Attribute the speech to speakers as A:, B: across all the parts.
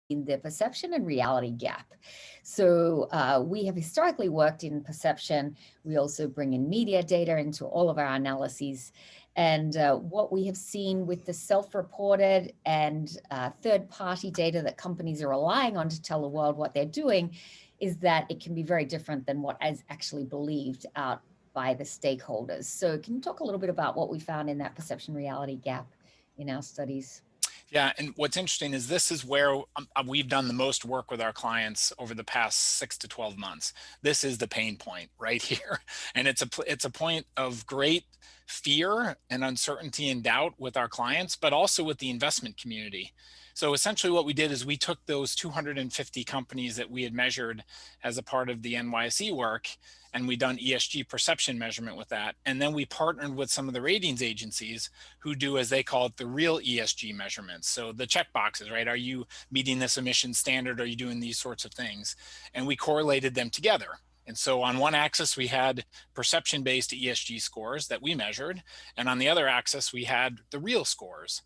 A: in the perception and reality gap. So we have historically worked in perception. We also bring in media data into all of our analyses. And what we have seen with the self-reported and third-party data that companies are relying on to tell the world what they're doing is that it can be very different than what is actually believed out by the stakeholders. So can you talk a little bit about what we found in that perception reality gap in our studies?
B: Yeah, and what's interesting is this is where we've done the most work with our clients over the past 6 to 12 months. This is the pain point right here, and it's a point of great fear and uncertainty and doubt with our clients, but also with the investment community. So essentially what we did is we took those 250 companies that we had measured as a part of the NYSE work, and we done ESG perception measurement with that. And then we partnered with some of the ratings agencies who do, as they call it, the real ESG measurements. So the check boxes, right? Are you meeting this emission standard? Are you doing these sorts of things? And we correlated them together. And so on one axis, we had perception-based ESG scores that we measured. And on the other axis, we had the real scores.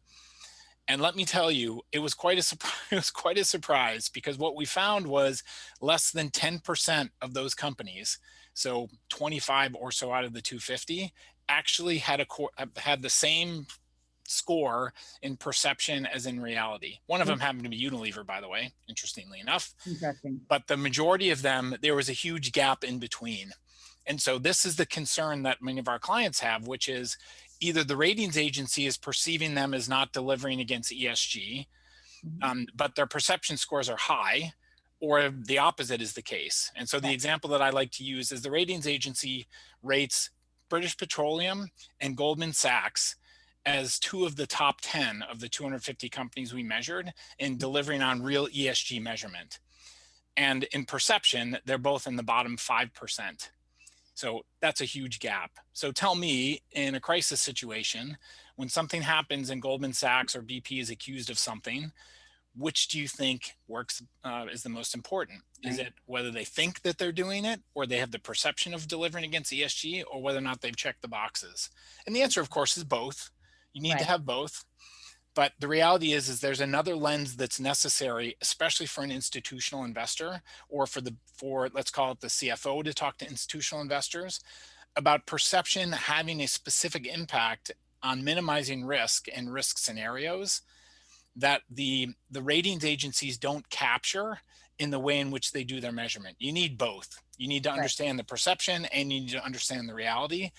B: And let me tell you, it was quite a surprise because what we found was less than 10% of those companies, so 25 or so out of the 250, actually had the same score in perception as in reality. One of them happened to be Unilever, by the way, interestingly enough.
A: Interesting.
B: But the majority of them, there was a huge gap in between. And so this is the concern that many of our clients have, which is either the ratings agency is perceiving them as not delivering against ESG, but their perception scores are high, or the opposite is the case. And so the example that I like to use is the ratings agency rates British Petroleum and Goldman Sachs as two of the top 10 of the 250 companies we measured in delivering on real ESG measurement. And in perception, they're both in the bottom 5%. So that's a huge gap. So tell me, in a crisis situation, when something happens and Goldman Sachs or BP is accused of something, which do you think is the most important? Is it whether they think that they're doing it, or they have the perception of delivering against ESG, or whether or not they've checked the boxes? And the answer, of course, is both. You need to have both. But the reality is there's another lens that's necessary, especially for an institutional investor, or for let's call it the CFO, to talk to institutional investors about perception having a specific impact on minimizing risk and risk scenarios that the ratings agencies don't capture in the way in which they do their measurement. You need both. You need to understand the perception, and you need to understand the reality.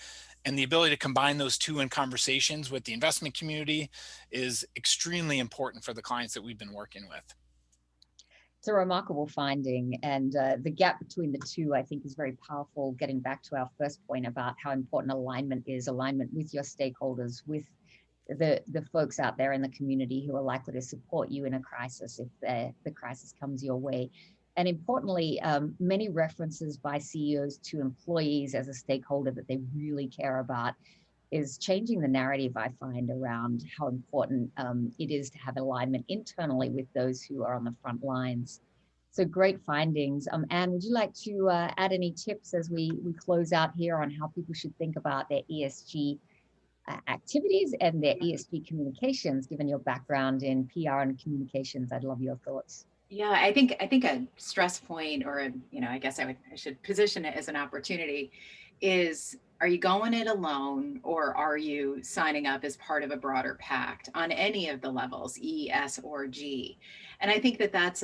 B: And the ability to combine those two in conversations with the investment community is extremely important for the clients that we've been working with.
A: It's a remarkable finding, and the gap between the two, I think, is very powerful. Getting back to our first point about how important alignment is, alignment with your stakeholders, with the folks out there in the community who are likely to support you in a crisis if the crisis comes your way. And importantly, many references by CEOs to employees as a stakeholder that they really care about is changing the narrative, I find, around how important it is to have alignment internally with those who are on the front lines. So great findings. Anne, would you like to add any tips as we close out here on how people should think about their ESG activities and their ESG communications, given your background in PR and communications? I'd love your thoughts.
C: Yeah, I think a stress point, or I guess I should position it as an opportunity, is, are you going it alone, or are you signing up as part of a broader pact on any of the levels, E, S, or G? And I think that's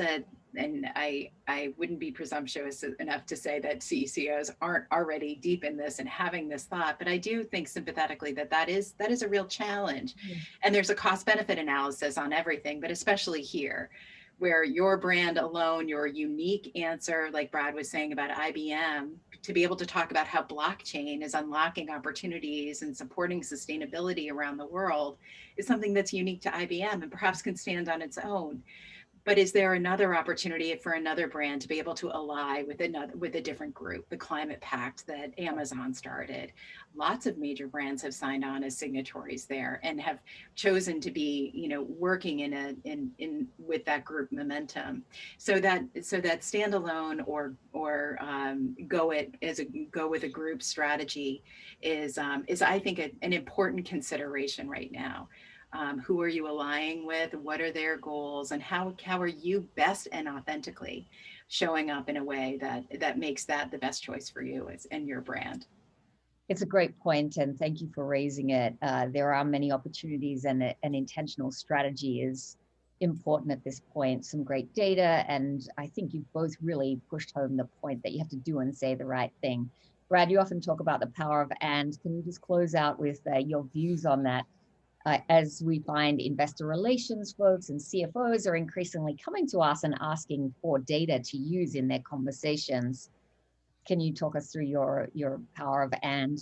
C: and I wouldn't be presumptuous enough to say that CEOs aren't already deep in this and having this thought, but I do think sympathetically that is a real challenge. And there's a cost benefit analysis on everything, but especially here, where your brand alone, your unique answer, like Brad was saying about IBM, to be able to talk about how blockchain is unlocking opportunities and supporting sustainability around the world, is something that's unique to IBM and perhaps can stand on its own. But is there another opportunity for another brand to be able to ally with a different group, the Climate Pact that Amazon started? Lots of major brands have signed on as signatories there and have chosen to be, working in with that group momentum. So that standalone or go with a group strategy is I think an important consideration right now. Who are you aligning with? What are their goals? And how are you best and authentically showing up in a way that makes that the best choice for you and your brand?
A: It's a great point, and thank you for raising it. There are many opportunities, and an intentional strategy is important at this point. Some great data, and I think you've both really pushed home the point that you have to do and say the right thing. Brad, you often talk about the power of and. Can you just close out with your views on that? As we find investor relations folks and CFOs are increasingly coming to us and asking for data to use in their conversations. Can you talk us through your power of and?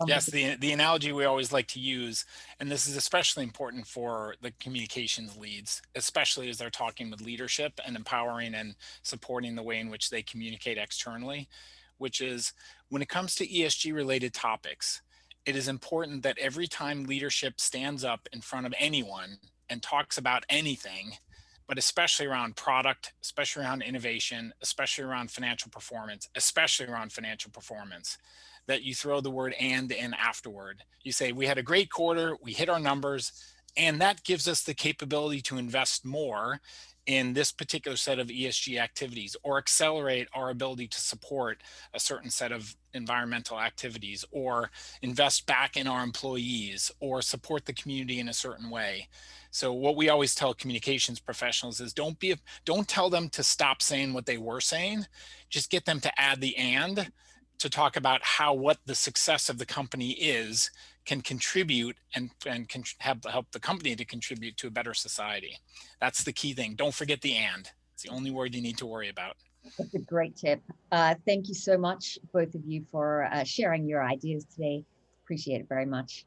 B: Yes, the analogy we always like to use, and this is especially important for the communications leads, especially as they're talking with leadership and empowering and supporting the way in which they communicate externally, which is when it comes to ESG related topics, it is important that every time leadership stands up in front of anyone and talks about anything, but especially around product, especially around innovation, especially around financial performance, that you throw the word and in afterward. You say, we had a great quarter, we hit our numbers, and that gives us the capability to invest more in this particular set of ESG activities, or accelerate our ability to support a certain set of environmental activities, or invest back in our employees, or support the community in a certain way. So what we always tell communications professionals is don't tell them to stop saying what they were saying, just get them to add the and to talk about how what the success of the company is can contribute and can help the company to contribute to a better society. That's the key thing. Don't forget the and. It's the only word you need to worry about.
A: That's a great tip. Thank you so much, both of you, for sharing your ideas today. Appreciate it very much.